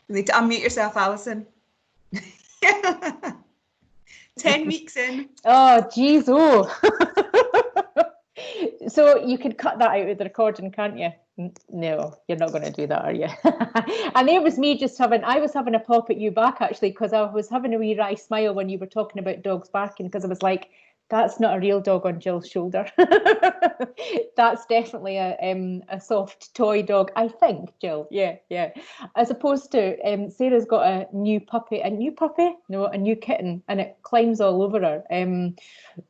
You need to unmute yourself, Alison. 10 weeks in. Oh, geez, oh. So you could cut that out of the recording, can't you? No, you're not going to do that, are you? And it was me I was having a pop at you back, actually, because I was having a wee wry smile when you were talking about dogs barking, because I was like, that's not a real dog on Jill's shoulder. That's definitely a soft toy dog, I think, Jill. Yeah, yeah. As opposed to Sarah's got a new puppy. No, a new kitten, and it climbs all over her.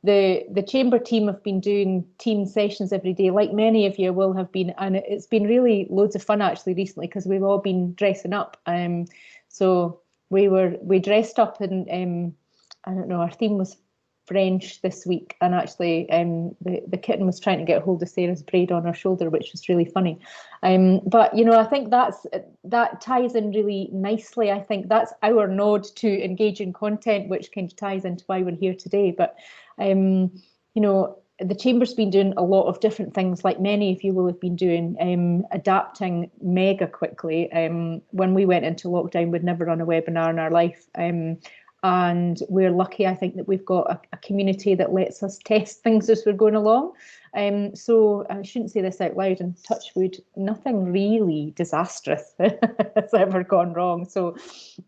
The chamber team have been doing team sessions every day, like many of you will have been, and it's been really loads of fun actually recently, because we've all been dressing up. So we dressed up, and I don't know, our theme was French this week, and actually the kitten was trying to get hold of Sarah's braid on her shoulder, which was really funny. But I think that ties in really nicely. I think that's our nod to engaging content, which kind of ties into why we're here today. But the Chamber's been doing a lot of different things, like many of you will have been doing, adapting mega quickly. When we went into lockdown, we'd never run a webinar in our life. And we're lucky, I think, that we've got a community that lets us test things as we're going along. So I shouldn't say this out loud, and touch wood, nothing really disastrous has ever gone wrong. So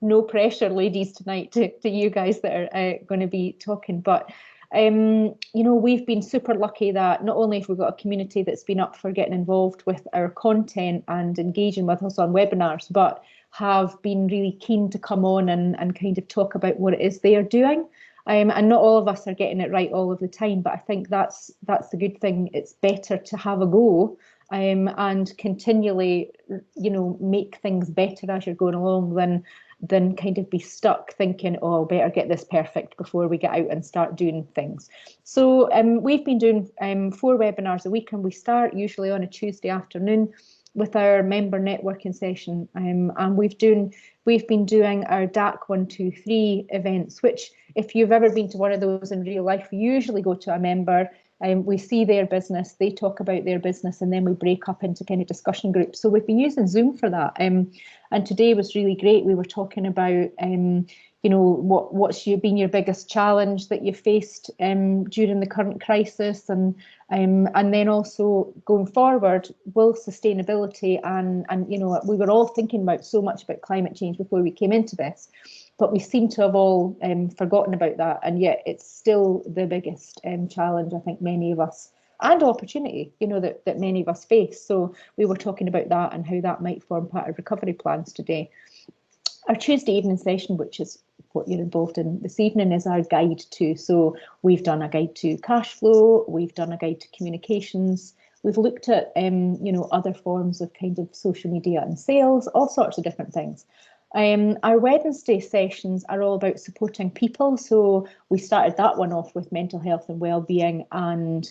no pressure, ladies, tonight to you guys that are going to be talking. But we've been super lucky that not only have we got a community that's been up for getting involved with our content and engaging with us on webinars, but have been really keen to come on and kind of talk about what it is they are doing. And not all of us are getting it right all of the time, but I think that's the good thing. It's better to have a go and continually, make things better as you're going along than kind of be stuck thinking, oh, I'll better get this perfect before we get out and start doing things. So we've been doing 4 webinars a week, and we start usually on a Tuesday afternoon with our member networking session, and we've been doing our DAC 1, 2, 3 events, which if you've ever been to one of those in real life, we usually go to a member, we see their business, they talk about their business, and then we break up into kind of discussion groups. So we've been using Zoom for that, and today was really great. We were talking about what's been your biggest challenge that you faced during the current crisis, and then also going forward, will sustainability and we were all thinking about so much about climate change before we came into this, but we seem to have all forgotten about that, and yet it's still the biggest challenge, I think, many of us, and opportunity, that many of us face. So we were talking about that and how that might form part of recovery plans today. Our Tuesday evening session, which is what you're involved in this evening, is our guide to. So we've done a guide to cash flow, we've done a guide to communications, we've looked at other forms of kind of social media and sales, all sorts of different things. Our Wednesday sessions are all about supporting people. So we started that one off with mental health and well-being, and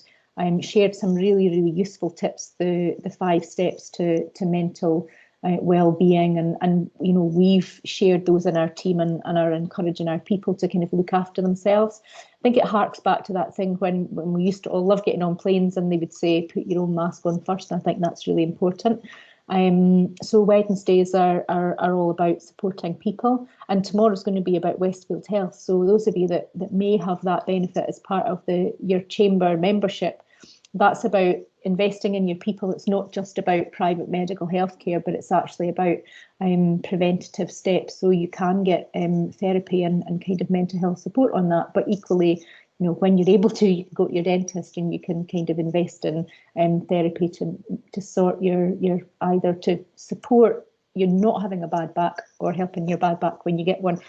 shared some really, really useful tips, the 5 steps to mental well-being, and we've shared those in our team and are encouraging our people to kind of look after themselves. I think it harks back to that thing when we used to all love getting on planes and they would say, put your own mask on first, and I think that's really important. So Wednesdays are all about supporting people, and tomorrow's going to be about Westfield Health. So those of you that may have that benefit as part of your chamber membership, that's about investing in your people. It's not just about private medical health care, but it's actually about preventative steps, so you can get therapy and kind of mental health support on that. But equally, when you're able to, you can go to your dentist and you can kind of invest in therapy to sort your either to support you not having a bad back, or helping your bad back when you get one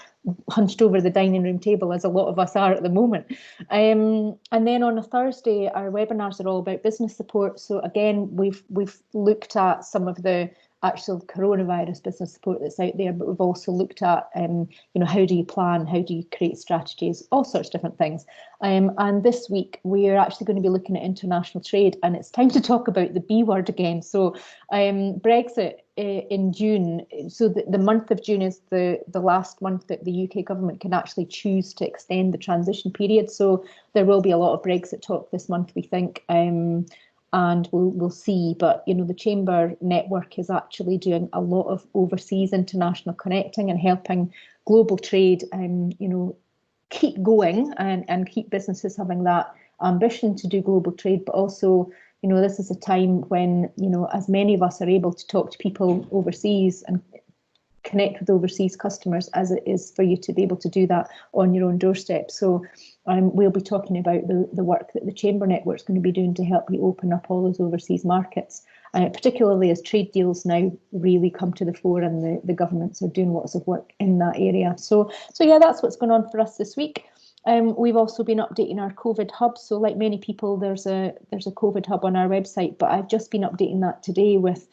hunched over the dining room table, as a lot of us are at the moment. And then on a Thursday, our webinars are all about business support. So again, we've looked at some of the actual coronavirus business support that's out there, but we've also looked at how do you plan, how do you create strategies, all sorts of different things. And this week we're actually going to be looking at international trade, and it's time to talk about the B word again. So Brexit in June, so the month of June is the last month that the UK government can actually choose to extend the transition period. So there will be a lot of Brexit talk this month, we think. and we'll see. But the Chamber network is actually doing a lot of overseas international connecting and helping global trade, keep going and keep businesses having that ambition to do global trade. But also, this is a time when as many of us are able to talk to people overseas and connect with overseas customers as it is for you to be able to do that on your own doorstep. So we'll be talking about the work that the Chamber Network is going to be doing to help you open up all those overseas markets, particularly as trade deals now really come to the fore and the governments are doing lots of work in that area. So yeah, that's what's going on for us this week. We've also been updating our COVID hub. So like many people, there's a COVID hub on our website, but I've just been updating that today with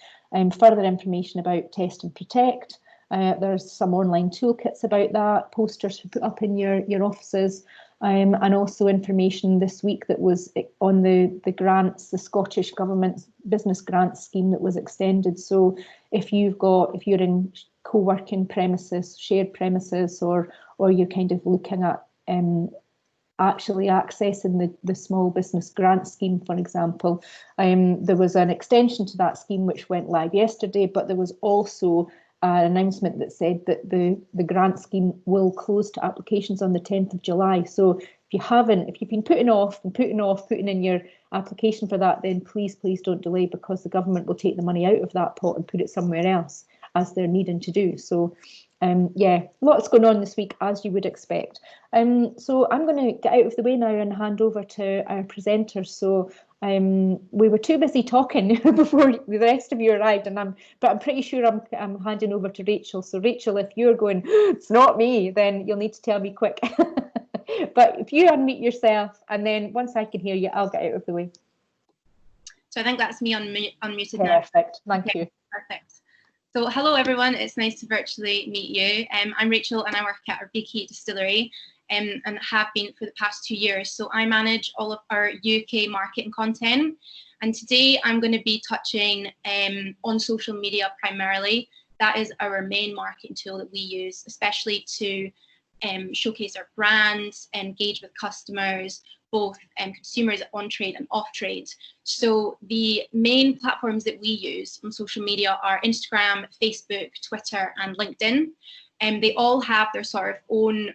further information about Test and Protect. There's some online toolkits about that, posters to put up in your offices, and also information this week that was on the grants, the Scottish Government's business grant scheme that was extended. So if you're in co-working premises, shared premises, or you're kind of looking at actually accessing the small business grant scheme, for example, there was an extension to that scheme which went live yesterday, but there was also an announcement that said that the grant scheme will close to applications on the 10th of July. So if you've been putting in your application for that, then please don't delay, because the government will take the money out of that pot and put it somewhere else, as they're needing to do. So lots going on this week, as you would expect. So I'm going to get out of the way now and hand over to our presenters. So we were too busy talking before the rest of you arrived, but I'm pretty sure I'm handing over to Rachel. So Rachel, if you're going, it's not me, then you'll need to tell me quick. But if you unmute yourself, and then once I can hear you, I'll get out of the way. So I think that's me unmuted now. Perfect, thank you. Perfect. So hello everyone, it's nice to virtually meet you. I'm Rachel and I work at our Beaky distillery and have been for the past 2 years. So I manage all of our UK marketing content, and today I'm going to be touching on social media primarily. That is our main marketing tool that we use, especially to showcase our brands, engage with customers, both consumers on trade and off trade. So the main platforms that we use on social media are Instagram, Facebook, Twitter, and LinkedIn. And they all have their sort of own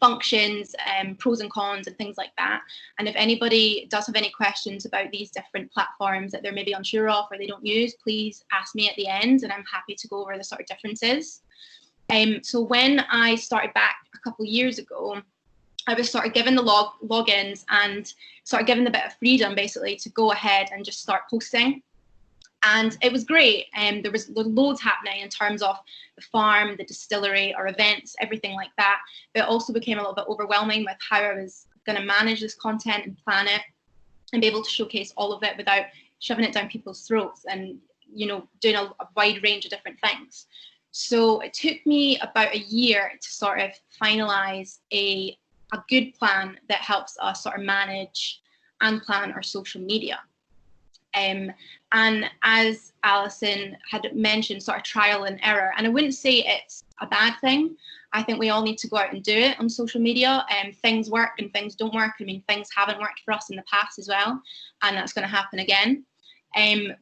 functions, pros and cons and things like that. And if anybody does have any questions about these different platforms that they're maybe unsure of or they don't use, please ask me at the end and I'm happy to go over the sort of differences. So when I started back a couple of years ago, I was sort of given the logins and sort of given a bit of freedom basically to go ahead and just start posting. And it was great. There was loads happening in terms of the farm, the distillery, our events, everything like that. But it also became a little bit overwhelming with how I was going to manage this content and plan it and be able to showcase all of it without shoving it down people's throats and, doing a wide range of different things. So it took me about a year to sort of finalize a good plan that helps us sort of manage and plan our social media. And as Alison had mentioned, sort of trial and error. And I wouldn't say it's a bad thing. I think we all need to go out and do it on social media. Things work and things don't work. I mean, things haven't worked for us in the past as well, and that's going to happen again.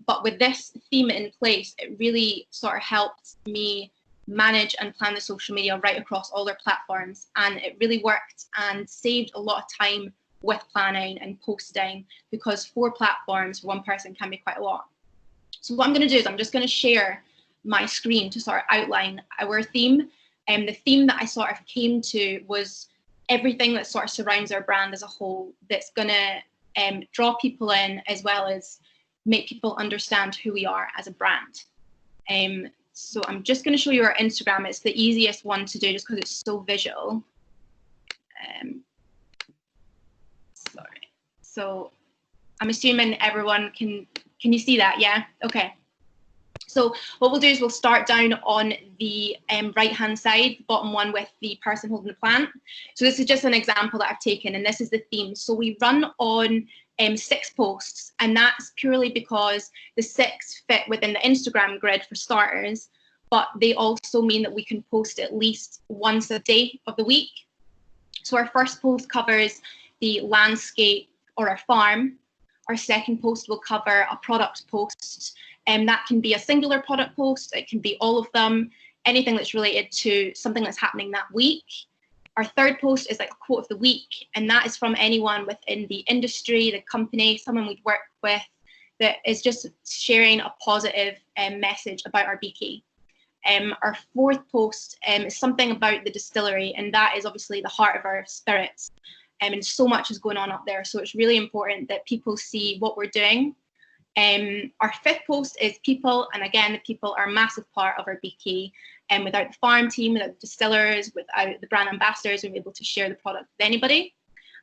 But with this theme in place, it really sort of helped me manage and plan the social media right across all their platforms, and it really worked and saved a lot of time with planning and posting, because 4 platforms for one person can be quite a lot. So what I'm going to do is I'm just going to share my screen to sort of outline our theme. And the theme that I sort of came to was everything that sort of surrounds our brand as a whole, that's going to draw people in as well as make people understand who we are as a brand. So I'm just going to show you our Instagram. It's the easiest one to do just because it's so visual. Sorry. So I'm assuming everyone can you see that? Yeah. Okay. So what we'll do is we'll start down on the right-hand side, the bottom one with the person holding the plant. So this is just an example that I've taken, and this is the theme. So we run on 6 posts, and that's purely because the 6 fit within the Instagram grid for starters, but they also mean that we can post at least once a day of the week. So our first post covers the landscape or our farm. Our second post will cover a product post, and that can be a singular product post. It can be all of them, anything that's related to something that's happening that week. Our third post is like a quote of the week, and that is from anyone within the industry, the company, someone we've worked with, that is just sharing a positive message about our beakie. Our fourth post is something about the distillery, and that is obviously the heart of our spirits. And so much is going on up there, so it's really important that people see what we're doing. Our fifth post is people, and again, the people are a massive part of our beakie. And without the farm team, without the distillers, without the brand ambassadors, we're able to share the product with anybody.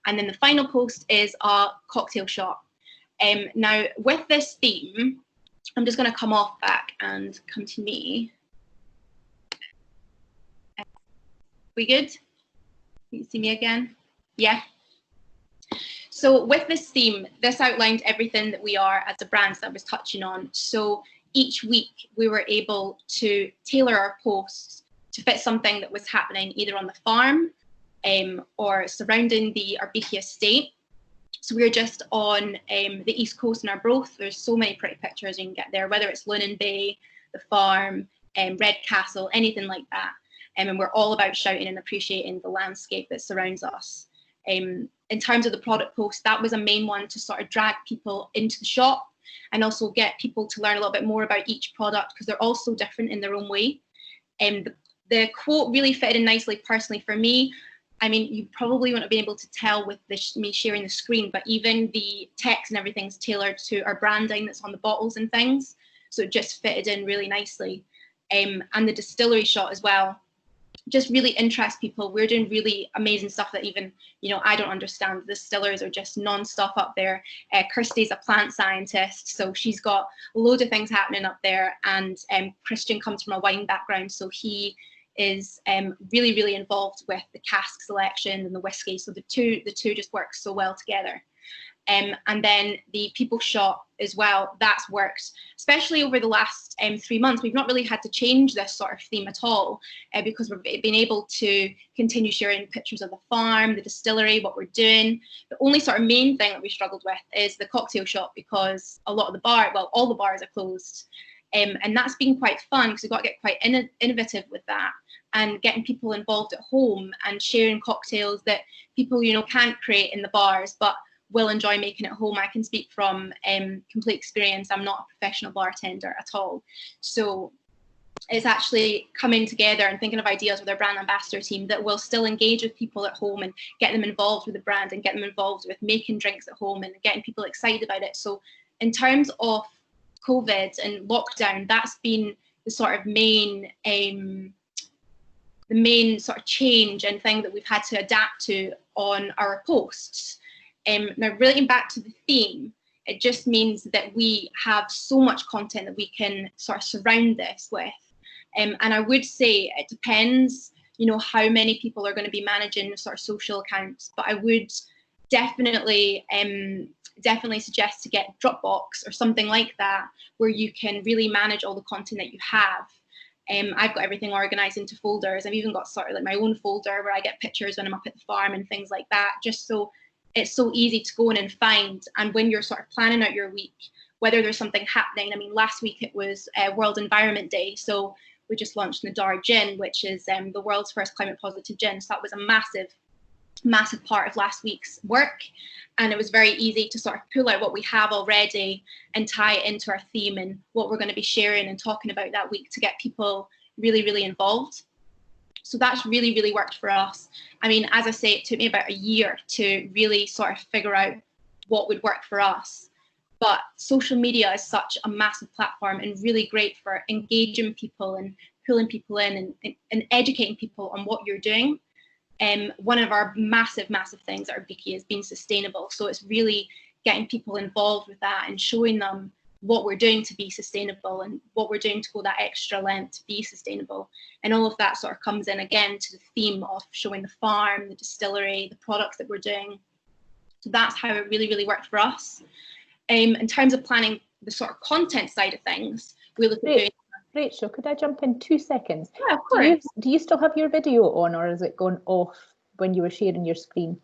And then the final post is a cocktail shot. Now, with this theme, I'm just going to come off back and come to me. We good? Can you see me again? Yeah. So with this theme, this outlined everything that we are as a brand that I was touching on. So each week we were able to tailor our posts to fit something that was happening either on the farm or surrounding the Arbiki estate. So we're just on the East Coast in Arbroath. There's so many pretty pictures you can get there, whether it's Lunan Bay, the farm, Red Castle, anything like that. And we're all about shouting and appreciating the landscape that surrounds us. In terms of the product post, that was a main one to sort of drag people into the shop and also get people to learn a little bit more about each product, because they're all so different in their own way. The quote really fitted in nicely personally for me. I mean, you probably wouldn't have been able to tell with me sharing the screen, but even the text and everything's tailored to our branding that's on the bottles and things. So it just fitted in really nicely. And the distillery shot as well just really interests people. We're doing really amazing stuff that even, I don't understand. The distillers are just non-stop up there. Kirsty's a plant scientist, so she's got a load of things happening up there. And Christian comes from a wine background, so he is really, really involved with the cask selection and the whiskey. So the two just work so well together. And then the people shot as well, that's worked, especially over the last 3 months. We've not really had to change this sort of theme at all because we've been able to continue sharing pictures of the farm, the distillery, what we're doing. The only sort of main thing that we struggled with is the cocktail shop, because a lot of all the bars are closed. And that's been quite fun because we've got to get quite innovative with that and getting people involved at home and sharing cocktails that people, can't create in the bars, but will enjoy making at home. I can speak from complete experience. I'm not a professional bartender at all. So it's actually coming together and thinking of ideas with our brand ambassador team that will still engage with people at home and get them involved with the brand and get them involved with making drinks at home and getting people excited about it. So in terms of COVID and lockdown, that's been the sort of main sort of change and thing that we've had to adapt to on our posts. Now, relating back to the theme, it just means that we have so much content that we can sort of surround this with. And I would say it depends, how many people are going to be managing sort of social accounts. But I would definitely suggest to get Dropbox or something like that, where you can really manage all the content that you have. I've got everything organized into folders. I've even got sort of like my own folder where I get pictures when I'm up at the farm and things like that, just so it's so easy to go in and find. And when you're sort of planning out your week, whether there's something happening. I mean, last week it was World Environment Day. So we just launched Nadar Gin, which is the world's first climate positive gin. So that was a massive part of last week's work. And it was very easy to sort of pull out what we have already and tie it into our theme and what we're going to be sharing and talking about that week to get people really, really involved. So that's really, really worked for us. I mean, as I say, it took me about a year to really sort of figure out what would work for us. But social media is such a massive platform and really great for engaging people and pulling people in and educating people on what you're doing. One of our massive things at Arbiki is being sustainable. So it's really getting people involved with that and showing them what we're doing to be sustainable and what we're doing to go that extra length to be sustainable. And all of that sort of comes in again to the theme of showing the farm, the distillery, the products that we're doing. So that's how it really, really worked for us. In terms of planning the sort of content side of things, we look at doing... Rachel, could I jump in 2 seconds? Yeah, of course. Do you still have your video on, or is it gone off when you were sharing your screen?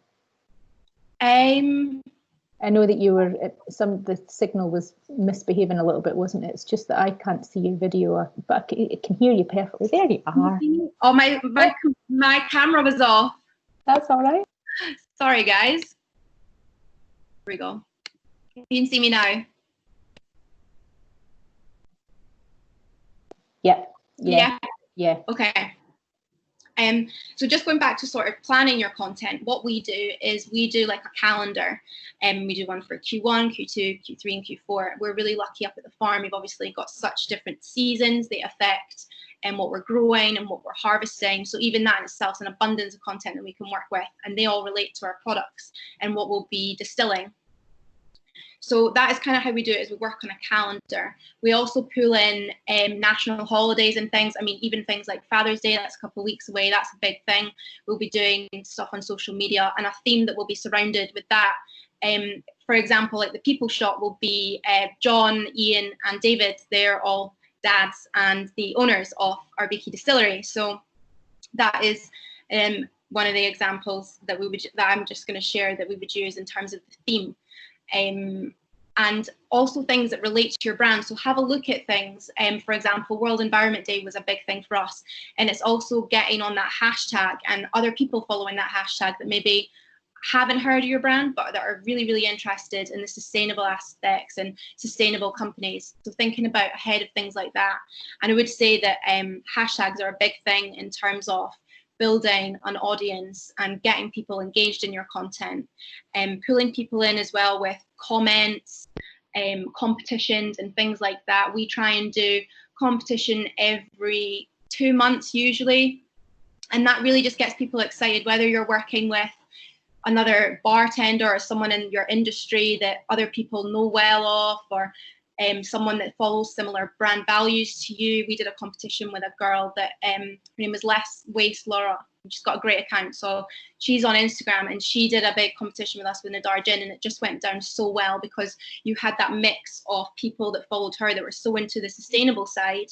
I know that you were, the signal was misbehaving a little bit, wasn't it? It's just that I can't see your video, but I can hear you perfectly. There you are. Oh, my camera was off. That's all right. Sorry, guys. Here we go. You can see me now. Yeah. Okay. So just going back to sort of planning your content, what we do is we do like a calendar, and we do one for Q1, Q2, Q3, and Q4. We're really lucky up at the farm. We've obviously got such different seasons. They affect what we're growing and what we're harvesting. So even that in itself is an abundance of content that we can work with, and they all relate to our products and what we'll be distilling. So that is kind of how we do it, is we work on a calendar. We also pull in national holidays and things. I mean, even things like Father's Day, that's a couple of weeks away. That's a big thing. We'll be doing stuff on social media, and a theme that will be surrounded with that. For example, like the People Shop will be John, Ian, and David. They're all dads and the owners of our Beaky Distillery. So that is one of the examples that I'm just going to share that we would use in terms of the theme. And also things that relate to your brand. So have a look at things. For example, World Environment Day was a big thing for us. And it's also getting on that hashtag and other people following that hashtag that maybe haven't heard of your brand, but that are really, really interested in the sustainable aspects and sustainable companies. So thinking about ahead of things like that. And I would say that hashtags are a big thing in terms of building an audience and getting people engaged in your content, and pulling people in as well with comments, competitions and things like that. We try and do competition every 2 months usually, and that really just gets people excited, whether you're working with another bartender or someone in your industry that other people know well of, or someone that follows similar brand values to you. We did a competition with a girl that her name was Less Waste Laura. She's got a great account, so she's on Instagram, and she did a big competition with us with Nadar Gin, and it just went down so well because you had that mix of people that followed her that were so into the sustainable side,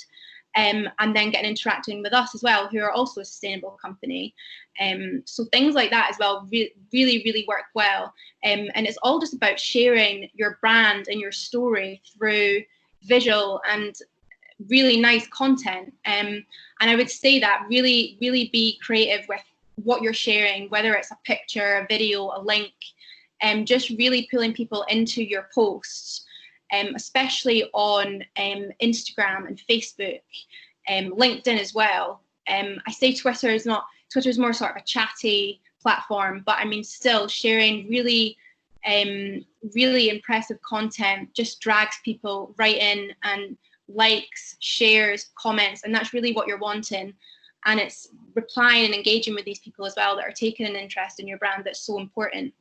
and then getting interacting with us as well, who are also a sustainable company. So things like that as well really work well. And it's all just about sharing your brand and your story through visual and really nice content. And I would say that really be creative with what you're sharing, whether it's a picture, a video, a link, and just really pulling people into your posts. Especially on Instagram and Facebook, LinkedIn as well. I say Twitter's more sort of a chatty platform, but I mean, still sharing really impressive content just drags people right in, and likes, shares, comments, and that's really what you're wanting. And it's replying and engaging with these people as well that are taking an interest in your brand that's so important.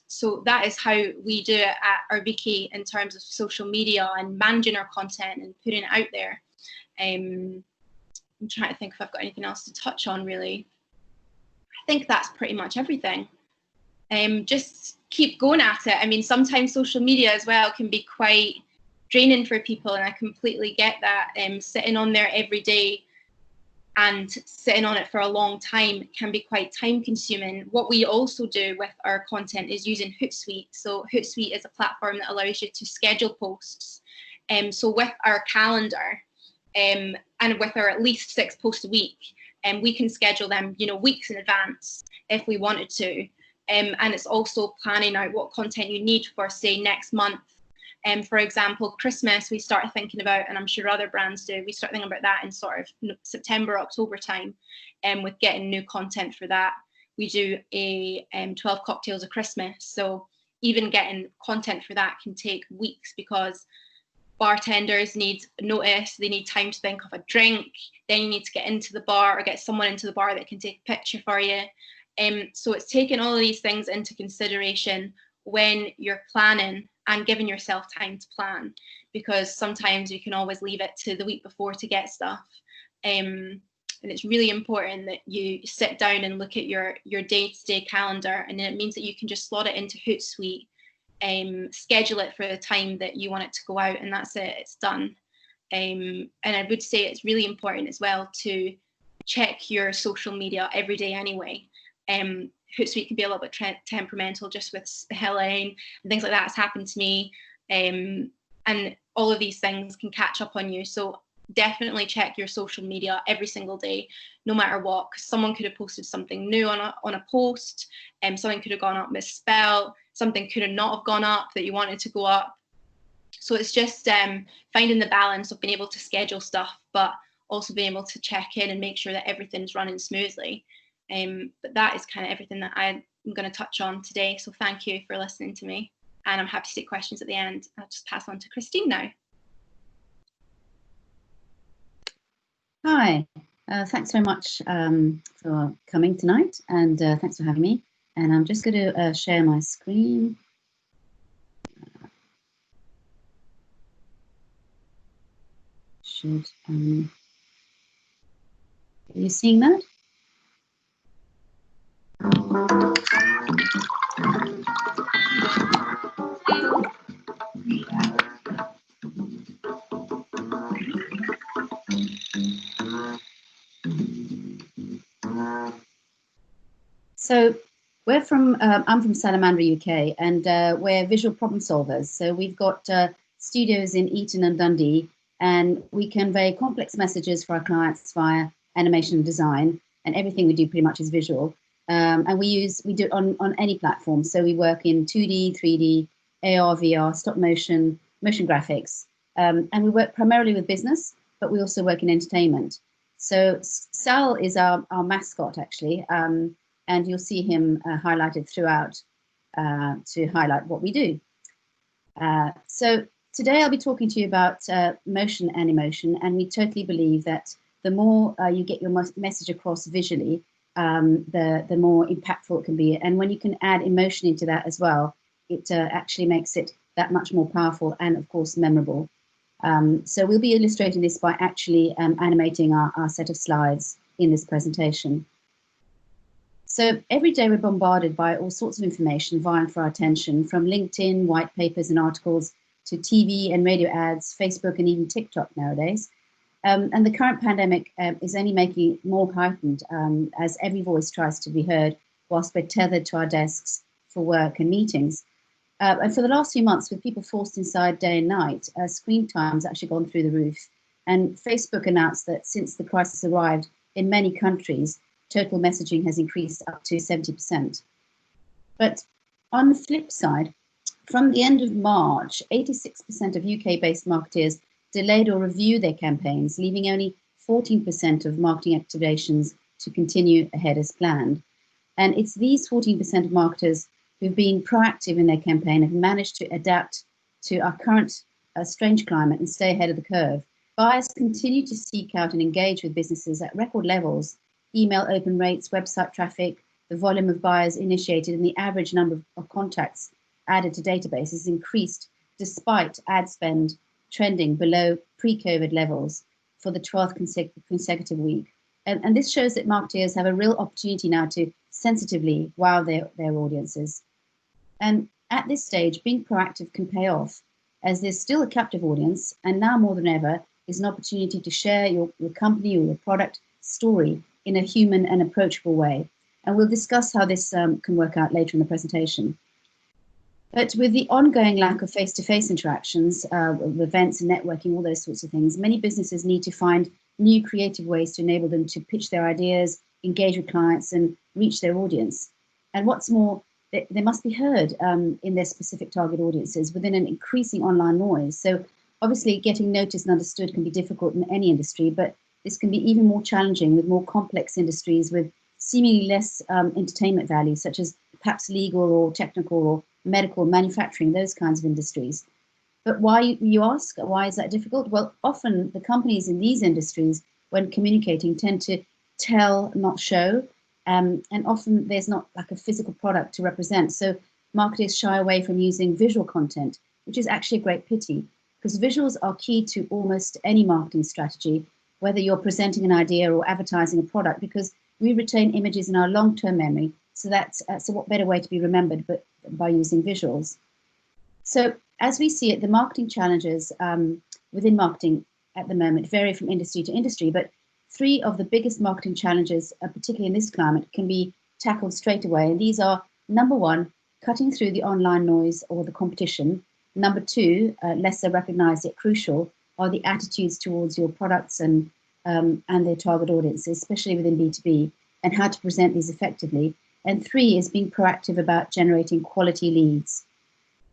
So that is how we do it at our Beaky in terms of social media and managing our content and putting it out there. I'm trying to think if I've got anything else to touch on, really. I think that's pretty much everything. Just keep going at it. I mean, sometimes social media as well can be quite draining for people, and I completely get that. Sitting on there every day and sitting on it for a long time can be quite time consuming. What we also do with our content is using Hootsuite. So Hootsuite is a platform that allows you to schedule posts. So with our calendar and with our at least 6 posts a week, we can schedule them, weeks in advance if we wanted to. And it's also planning out what content you need for, say, next month. For example, Christmas, we started thinking about, and I'm sure other brands do, we start thinking about that in sort of September, October time, with getting new content for that. We do a 12 cocktails of Christmas. So even getting content for that can take weeks, because bartenders need notice, they need time to think of a drink, then you need to get into the bar or get someone into the bar that can take a picture for you. So it's taking all of these things into consideration when you're planning and giving yourself time to plan, because sometimes you can always leave it to the week before to get stuff. And it's really important that you sit down and look at your day-to-day calendar, and then it means that you can just slot it into Hootsuite, schedule it for the time that you want it to go out, and that's it, it's done. And I would say it's really important as well to check your social media every day anyway. Hootsuite can be a little bit temperamental just with spelling and things like that. Has happened to me. And all of these things can catch up on you. So definitely check your social media every single day, no matter what, because someone could have posted something new on a post, and something could have gone up misspelled, something could have not have gone up that you wanted to go up. So it's just finding the balance of being able to schedule stuff, but also being able to check in and make sure that everything's running smoothly. But that is kind of everything that I'm going to touch on today. So thank you for listening to me. And I'm happy to take questions at the end. I'll just pass on to Christine now. Hi, thanks very much for coming tonight, and thanks for having me. And I'm just going to share my screen. Are you seeing that? So I'm from Salamander, UK, and we're visual problem solvers. So we've got studios in Eton and Dundee, and we convey complex messages for our clients via animation and design, and everything we do pretty much is visual. And we do it on any platform. So we work in 2D, 3D, AR, VR, stop motion, motion graphics, and we work primarily with business, but we also work in entertainment. So Sal is our mascot, actually. And you'll see him highlighted throughout to highlight what we do. So today I'll be talking to you about motion and emotion, and we totally believe that the more you get your message across visually, the more impactful it can be. And when you can add emotion into that as well, it actually makes it that much more powerful and, of course, memorable. So we'll be illustrating this by actually animating our set of slides in this presentation. So every day we're bombarded by all sorts of information vying for our attention, from LinkedIn, white papers and articles, to TV and radio ads, Facebook and even TikTok nowadays. And the current pandemic is only making it more heightened as every voice tries to be heard whilst we're tethered to our desks for work and meetings. And for the last few months, with people forced inside day and night, screen time has actually gone through the roof. And Facebook announced that since the crisis arrived in many countries, total messaging has increased up to 70%. But on the flip side, from the end of March, 86% of UK-based marketers delayed or reviewed their campaigns, leaving only 14% of marketing activations to continue ahead as planned. And it's these 14% of marketers who've been proactive in their campaign, have managed to adapt to our current strange climate and stay ahead of the curve. Buyers continue to seek out and engage with businesses at record levels. Email open rates, website traffic, the volume of buyers initiated, and the average number of contacts added to databases increased despite ad spend trending below pre-COVID levels for the 12th consecutive week. And this shows that marketers have a real opportunity now to sensitively wow their audiences. And at this stage, being proactive can pay off, as there's still a captive audience, and now more than ever is an opportunity to share your company or your product story in a human and approachable way. And we'll discuss how this can work out later in the presentation. But with the ongoing lack of face-to-face interactions, events and networking, all those sorts of things, many businesses need to find new creative ways to enable them to pitch their ideas, engage with clients and reach their audience. And what's more, they must be heard in their specific target audiences within an increasing online noise. So obviously getting noticed and understood can be difficult in any industry, but this can be even more challenging with more complex industries with seemingly less entertainment value, such as perhaps legal or technical or medical, manufacturing, those kinds of industries. But why, you ask, why is that difficult? Well, often the companies in these industries, when communicating, tend to tell, not show, and often there's not like a physical product to represent. So marketers shy away from using visual content, which is actually a great pity, because visuals are key to almost any marketing strategy, whether you're presenting an idea or advertising a product, because we retain images in our long-term memory. So so what better way to be remembered but by using visuals? So as we see it, the marketing challenges within marketing at the moment vary from industry to industry, but three of the biggest marketing challenges, particularly in this climate, can be tackled straight away. And these are, number one, cutting through the online noise or the competition. Number two, lesser recognized yet crucial, are the attitudes towards your products and their target audiences, especially within B2B, and how to present these effectively. And three is being proactive about generating quality leads.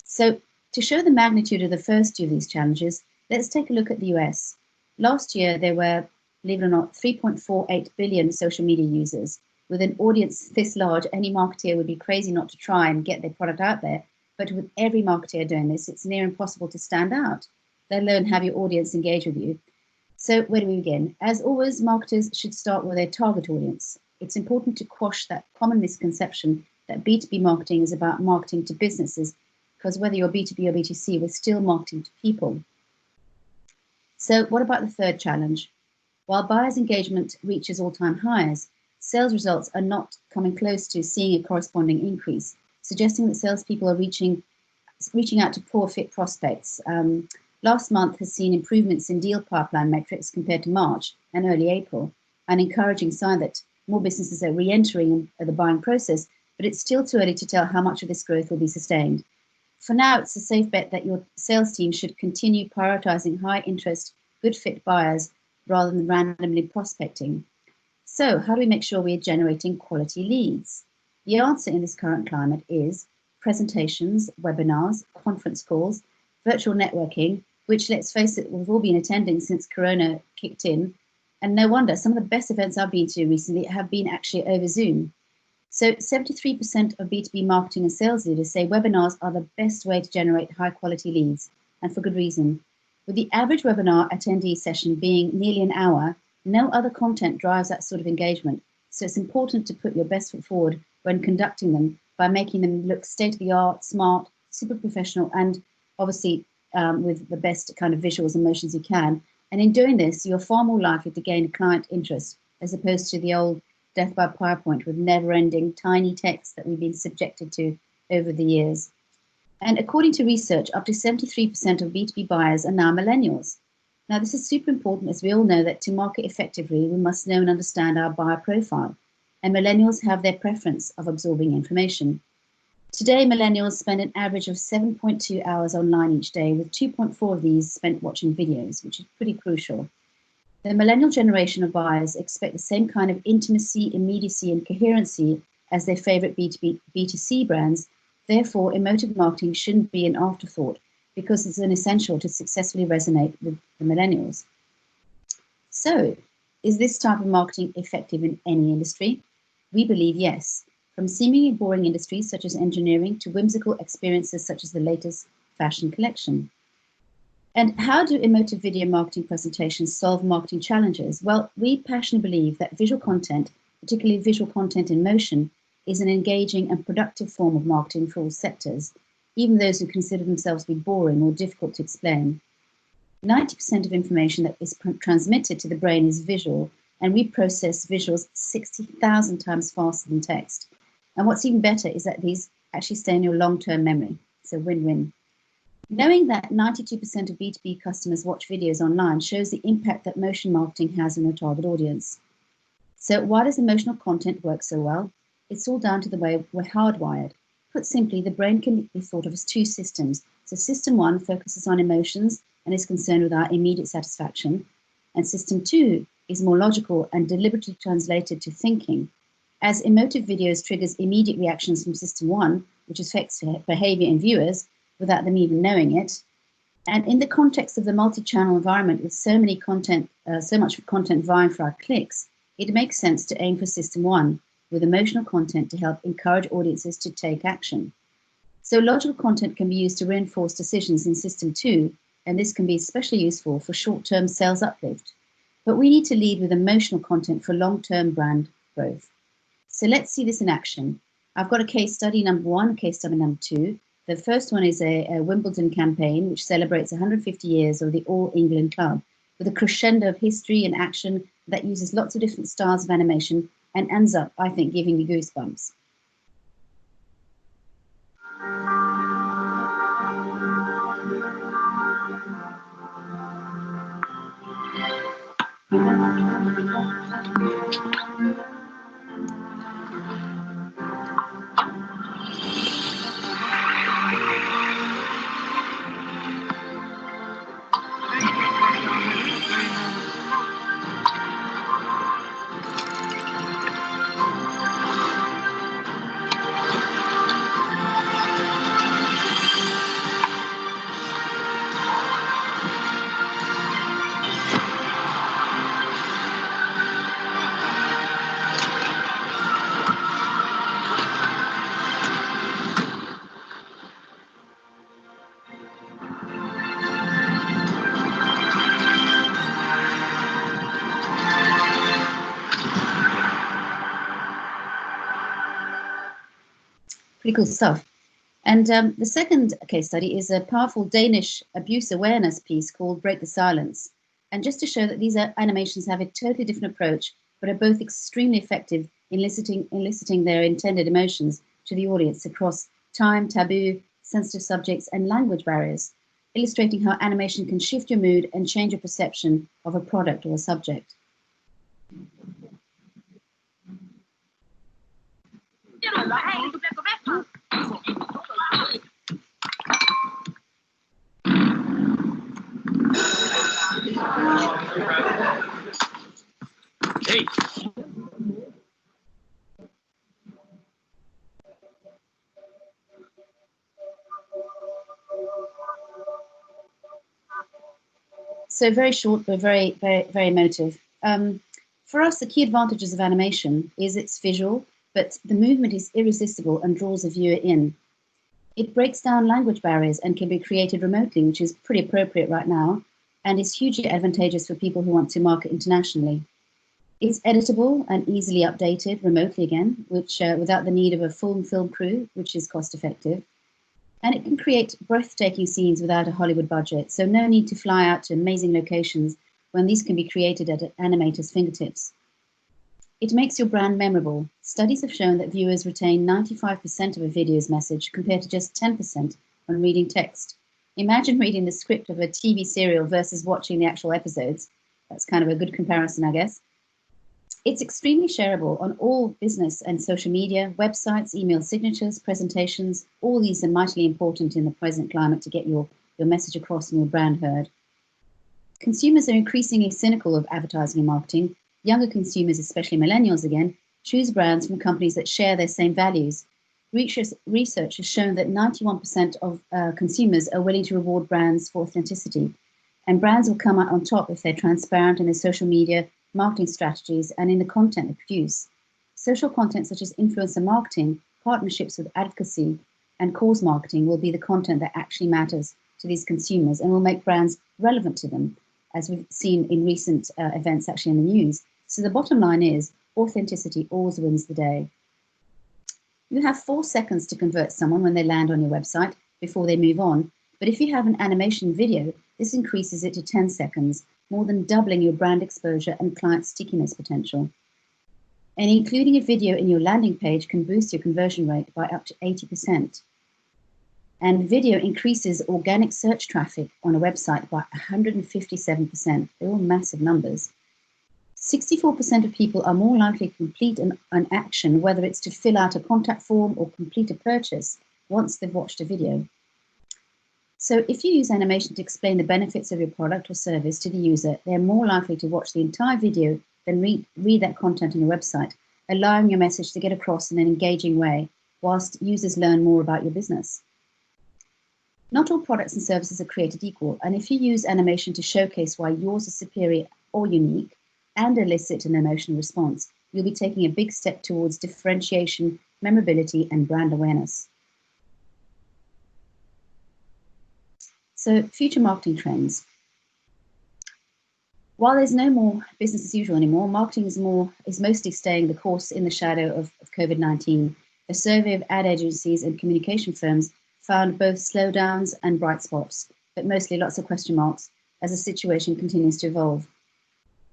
So to show the magnitude of the first two of these challenges, let's take a look at the US. Last year, there were, believe it or not, 3.48 billion social media users. With an audience this large, any marketeer would be crazy not to try and get their product out there. But with every marketeer doing this, it's near impossible to stand out, let alone have your audience engage with you. So where do we begin? As always, marketers should start with their target audience. It's important to quash that common misconception that B2B marketing is about marketing to businesses, because whether you're B2B or B2C, we're still marketing to people. So what about the third challenge? While buyers' engagement reaches all-time highs, sales results are not coming close to seeing a corresponding increase, suggesting that salespeople are reaching out to poor fit prospects. Last month has seen improvements in deal pipeline metrics compared to March and early April, an encouraging sign that more businesses are re-entering the buying process, but it's still too early to tell how much of this growth will be sustained. For now, it's a safe bet that your sales team should continue prioritizing high interest, good fit buyers rather than randomly prospecting. So how do we make sure we are generating quality leads? The answer in this current climate is presentations, webinars, conference calls, virtual networking, which, let's face it, we've all been attending since Corona kicked in. And no wonder, some of the best events I've been to recently have been actually over Zoom. So 73% of B2B marketing and sales leaders say webinars are the best way to generate high quality leads, and for good reason. With the average webinar attendee session being nearly an hour, no other content drives that sort of engagement. So it's important to put your best foot forward when conducting them by making them look state-of-the-art, smart, super professional, and obviously with the best kind of visuals and motions you can. And in doing this, you're far more likely to gain client interest as opposed to the old death by PowerPoint with never-ending tiny text that we've been subjected to over the years. And according to research, up to 73% of B2B buyers are now millennials. Now, this is super important, as we all know that to market effectively, we must know and understand our buyer profile. And millennials have their preference of absorbing information. Today, millennials spend an average of 7.2 hours online each day, with 2.4 of these spent watching videos, which is pretty crucial. The millennial generation of buyers expect the same kind of intimacy, immediacy, and coherency as their favorite B2B, B2C brands. Therefore, emotive marketing shouldn't be an afterthought because it's an essential to successfully resonate with the millennials. So, is this type of marketing effective in any industry? We believe yes. From seemingly boring industries such as engineering to whimsical experiences such as the latest fashion collection. And how do emotive video marketing presentations solve marketing challenges? Well, we passionately believe that visual content, particularly visual content in motion, is an engaging and productive form of marketing for all sectors, even those who consider themselves to be boring or difficult to explain. 90% of information that is transmitted to the brain is visual, and we process visuals 60,000 times faster than text. And what's even better is that these actually stay in your long-term memory. So win-win. Knowing that 92% of B2B customers watch videos online shows the impact that motion marketing has on your target audience. So why does emotional content work so well? It's all down to the way we're hardwired. Put simply, the brain can be thought of as two systems. So system one focuses on emotions and is concerned with our immediate satisfaction. And system two is more logical and deliberately translated to thinking. As emotive videos triggers immediate reactions from system one, which affects behavior in viewers without them even knowing it. And in the context of the multi-channel environment with so much content vying for our clicks, it makes sense to aim for system one with emotional content to help encourage audiences to take action. So logical content can be used to reinforce decisions in system two, and this can be especially useful for short-term sales uplift. But we need to lead with emotional content for long-term brand growth. So let's see this in action. I've got a case study number one, case study number two. The first one is a Wimbledon campaign, which celebrates 150 years of the All England Club, with a crescendo of history and action that uses lots of different styles of animation and ends up, I think, giving me goosebumps. Pretty cool stuff. And the second case study is a powerful Danish abuse awareness piece called Break the Silence. And just to show that these animations have a totally different approach, but are both extremely effective in eliciting their intended emotions to the audience across time, taboo, sensitive subjects, and language barriers, illustrating how animation can shift your mood and change your perception of a product or a subject. Hey. So very short, but very, very, very emotive. For us, the key advantages of animation is it's visual, but the movement is irresistible and draws a viewer in. It breaks down language barriers and can be created remotely, which is pretty appropriate right now, and is hugely advantageous for people who want to market internationally. It's editable and easily updated remotely again, which without the need of a full film crew, which is cost effective. And it can create breathtaking scenes without a Hollywood budget, so no need to fly out to amazing locations when these can be created at an animator's fingertips. It makes your brand memorable. Studies have shown that viewers retain 95% of a video's message compared to just 10% when reading text. Imagine reading the script of a TV serial versus watching the actual episodes. That's kind of a good comparison, I guess. It's extremely shareable on all business and social media, websites, email signatures, presentations. All these are mightily important in the present climate to get your message across and your brand heard. Consumers are increasingly cynical of advertising and marketing. Younger consumers, especially millennials again, choose brands from companies that share their same values. Research has shown that 91% of consumers are willing to reward brands for authenticity. And brands will come out on top if they're transparent in their social media, marketing strategies, and in the content they produce. Social content such as influencer marketing, partnerships with advocacy, and cause marketing will be the content that actually matters to these consumers and will make brands relevant to them, as we've seen in recent events actually in the news. So the bottom line is authenticity always wins the day. You have 4 seconds to convert someone when they land on your website before they move on. But if you have an animation video, this increases it to 10 seconds, more than doubling your brand exposure and client stickiness potential. And including a video in your landing page can boost your conversion rate by up to 80%. And video increases organic search traffic on a website by 157%. They're all massive numbers. 64% of people are more likely to complete an action, whether it's to fill out a contact form or complete a purchase, once they've watched a video. So if you use animation to explain the benefits of your product or service to the user, they're more likely to watch the entire video than read that content on your website, allowing your message to get across in an engaging way, whilst users learn more about your business. Not all products and services are created equal, and if you use animation to showcase why yours is superior or unique and elicit an emotional response, you'll be taking a big step towards differentiation, memorability, and brand awareness. So, future marketing trends. While there's no more business as usual anymore, marketing is mostly staying the course in the shadow of COVID-19. A survey of ad agencies and communication firms found both slowdowns and bright spots, but mostly lots of question marks as the situation continues to evolve.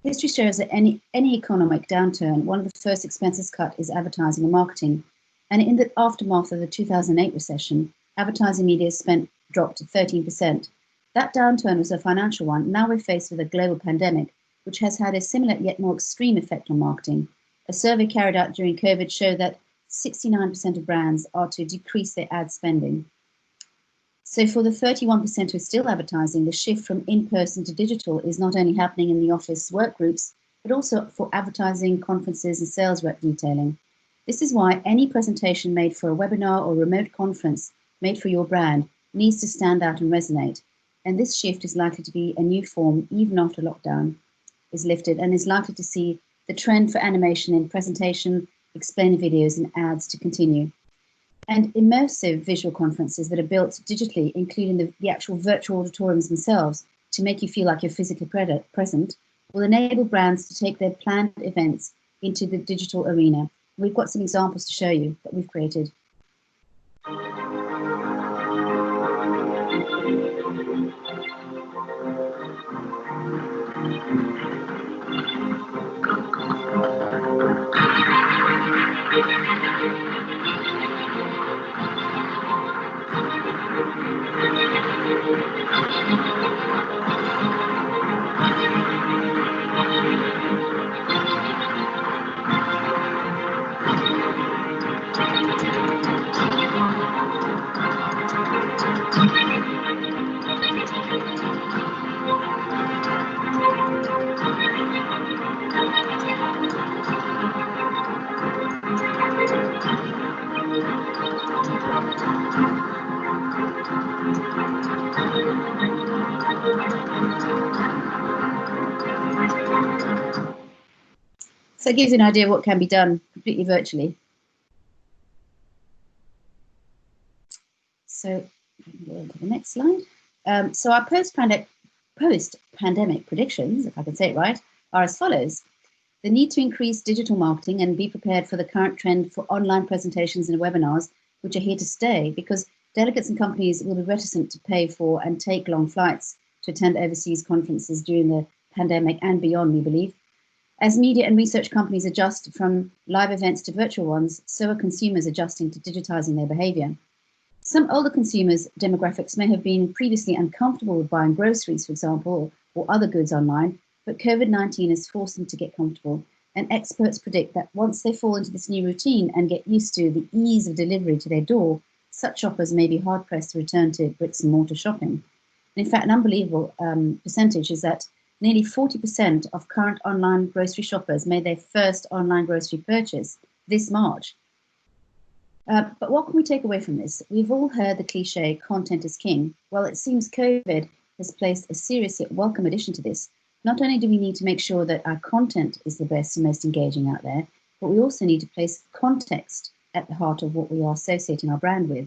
History shows that any economic downturn, one of the first expenses cut is advertising and marketing. And in the aftermath of the 2008 recession, advertising media spent dropped to 13%. That downturn was a financial one. Now we're faced with a global pandemic, which has had a similar yet more extreme effect on marketing. A survey carried out during COVID showed that 69% of brands are to decrease their ad spending. So for the 31% who are still advertising, the shift from in-person to digital is not only happening in the office work groups, but also for advertising, conferences and sales rep detailing. This is why any presentation made for a webinar or remote conference made for your brand needs to stand out and resonate. And this shift is likely to be a new form even after lockdown is lifted, and is likely to see the trend for animation in presentation, explainer videos and ads to continue. And immersive visual conferences that are built digitally, including the actual virtual auditoriums themselves, to make you feel like you're physically present, will enable brands to take their planned events into the digital arena. We've got some examples to show you that we've created. So it gives you an idea of what can be done completely virtually. So go on to the next slide. So our post-pandemic predictions, if I can say it right, are as follows. The need to increase digital marketing and be prepared for the current trend for online presentations and webinars, which are here to stay, because delegates and companies will be reticent to pay for and take long flights to attend overseas conferences during the pandemic and beyond, we believe. As media and research companies adjust from live events to virtual ones, so are consumers adjusting to digitizing their behavior. Some older consumers' demographics may have been previously uncomfortable with buying groceries, for example, or other goods online, but COVID-19 has forced them to get comfortable. And experts predict that once they fall into this new routine and get used to the ease of delivery to their door, such shoppers may be hard-pressed to return to bricks and mortar shopping. And in fact, an unbelievable percentage is that nearly 40% of current online grocery shoppers made their first online grocery purchase this March. But what can we take away from this? We've all heard the cliche, content is king. Well, it seems COVID has placed a serious yet welcome addition to this. Not only do we need to make sure that our content is the best and most engaging out there, but we also need to place context at the heart of what we are associating our brand with.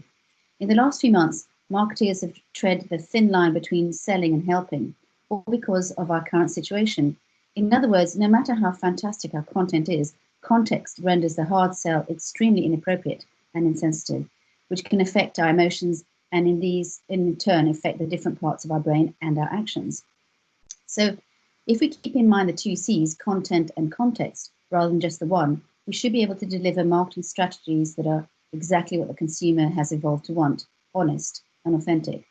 In the last few months, marketers have tread the thin line between selling and helping, all because of our current situation. In other words, no matter how fantastic our content is, context renders the hard sell extremely inappropriate and insensitive, which can affect our emotions and in turn affect the different parts of our brain and our actions. So if we keep in mind the two C's, content and context, rather than just the one, we should be able to deliver marketing strategies that are exactly what the consumer has evolved to want, honest and authentic.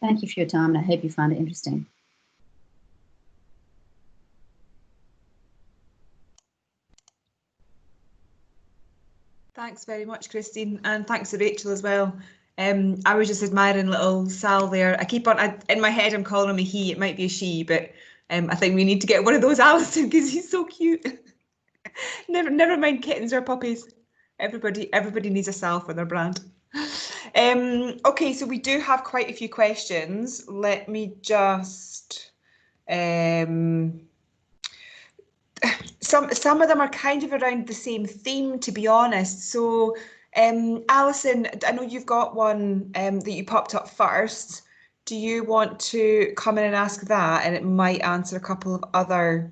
Thank you for your time, and I hope you found it interesting. Thanks very much, Christine, and thanks to Rachel as well. I was just admiring little Sal there. I keep on, in my head, I'm calling him a he. It might be a she, but I think we need to get one of those Alison because he's so cute. never mind kittens or puppies. Everybody needs a Sal for their brand. Okay, so we do have quite a few questions. Let me just. Some of them are kind of around the same theme, to be honest. So, Alison, I know you've got one that you popped up first. Do you want to come in and ask that, and it might answer a couple of other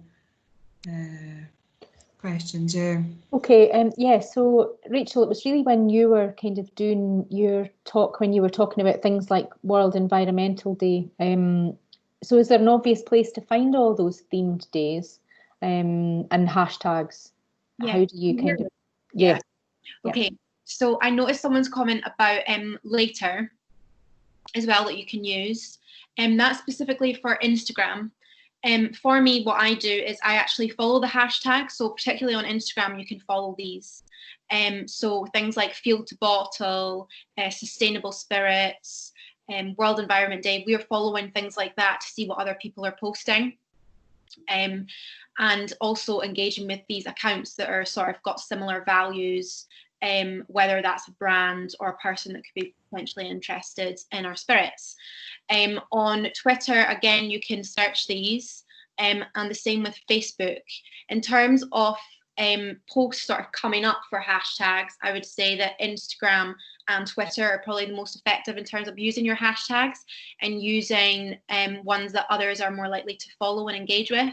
questions? Yeah. Okay. Yeah. So, Rachel, it was really when you were kind of doing your talk when you were talking about things like World Environmental Day. So, is there an obvious place to find all those themed days? And hashtags. Yeah. How do you kind of yeah. Okay, so I noticed someone's comment about later as well that you can use, and that's specifically for Instagram. For me, what I do is I actually follow the hashtags. So particularly on Instagram, you can follow these. So things like field to bottle, sustainable spirits, World Environment Day, we're following things like that to see what other people are posting. And also engaging with these accounts that are sort of got similar values, whether that's a brand or a person that could be potentially interested in our spirits. On Twitter, again, you can search these, and the same with Facebook. In terms of posts sort of coming up for hashtags, I would say that Instagram and Twitter are probably the most effective in terms of using your hashtags and using ones that others are more likely to follow and engage with.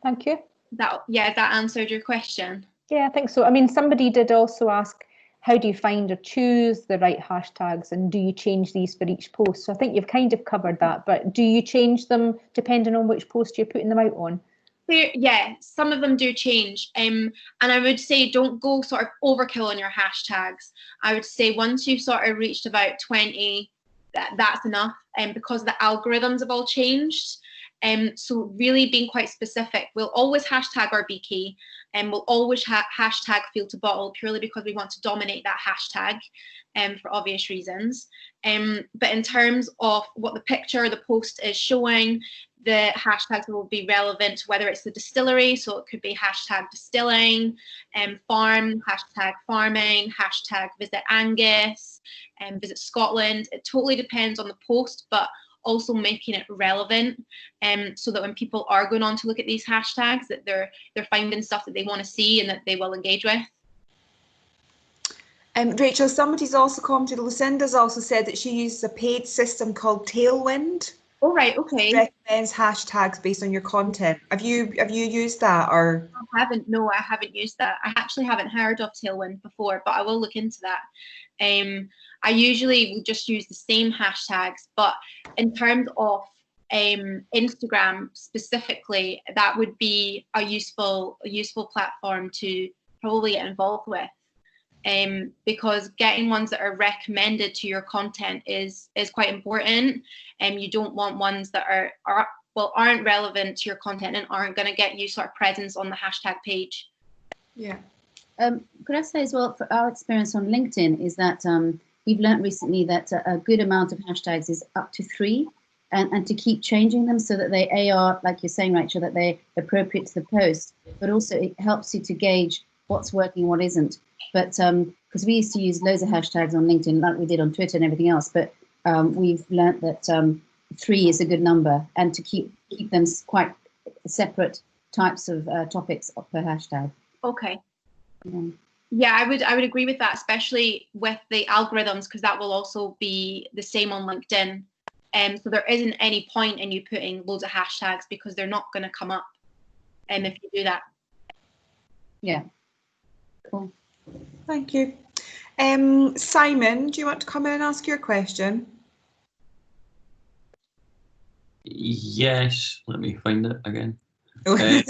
Thank you. That answered your question. Yeah, I think so. I mean, somebody did also ask, how do you find or choose the right hashtags, and do you change these for each post? So I think you've kind of covered that, but do you change them depending on which post you're putting them out on? Yeah, some of them do change. And I would say don't go sort of overkill on your hashtags. I would say once you've sort of reached about 20, that's enough, because the algorithms have all changed. So really being quite specific. We'll always hashtag our BK, and we'll always hashtag field to bottle, purely because we want to dominate that hashtag, for obvious reasons. But in terms of what the picture, the post is showing, the hashtags will be relevant to whether it's the distillery, so it could be hashtag distilling, farm, hashtag farming, hashtag visit Angus, visit Scotland. It totally depends on the post, but also making it relevant, so that when people are going on to look at these hashtags, that they're finding stuff that they want to see and that they will engage with. Rachel, somebody's also commented, Lucinda's also said that she uses a paid system called Tailwind. Oh, right, okay. Recommends hashtags based on your content. Have you used that, or? I haven't used that. I actually haven't heard of Tailwind before, but I will look into that. I usually would just use the same hashtags, but in terms of Instagram specifically, that would be a useful platform to probably get involved with, because getting ones that are recommended to your content is quite important. You don't want ones that aren't relevant to your content and aren't going to get you sort of presence on the hashtag page. Yeah. Could I say as well, for our experience on LinkedIn, is that we've learned recently that a good amount of hashtags is up to 3, and to keep changing them so that they are, like you're saying, Rachel, that they're appropriate to the post, but also it helps you to gauge what's working, what isn't. But because we used to use loads of hashtags on LinkedIn, like we did on Twitter and everything else, but we've learnt that 3 is a good number, and to keep them quite separate types of topics per hashtag. Okay. Yeah, I would agree with that, especially with the algorithms, because that will also be the same on LinkedIn. So there isn't any point in you putting loads of hashtags, because they're not going to come up if you do that. Yeah. Cool. Thank you. Simon, do you want to come in and ask your question? Yes, let me find it again. Okay.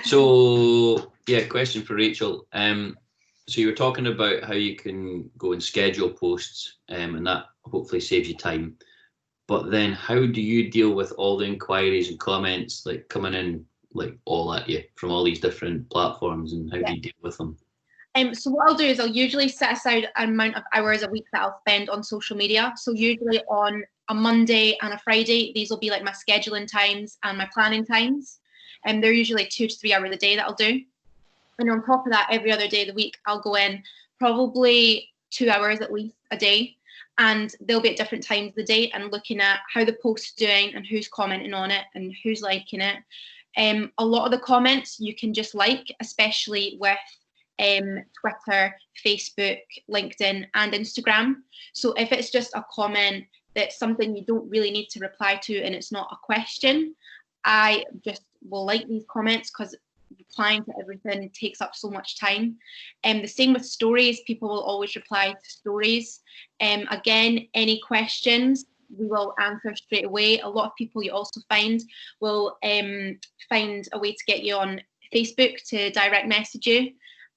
So yeah, question for Rachel. So you were talking about how you can go and schedule posts, and that hopefully saves you time. But then how do you deal with all the inquiries and comments like coming in like all at you from all these different platforms, and how do you deal with them? So what I'll do is I'll usually set aside an amount of hours a week that I'll spend on social media. So usually on a Monday and a Friday, these will be like my scheduling times and my planning times. And they're usually 2 to 3 hours a day that I'll do. And on top of that, every other day of the week, I'll go in probably 2 hours at least a day. And they'll be at different times of the day and looking at how the post's doing and who's commenting on it and who's liking it. A lot of the comments you can just like, especially with Twitter, Facebook, LinkedIn, and Instagram. So if it's just a comment that's something you don't really need to reply to and it's not a question, I just will like these comments, because replying to everything takes up so much time. The same with stories, people will always reply to stories. Again, any questions, we will answer straight away. A lot of people you also find will find a way to get you on Facebook to direct message you.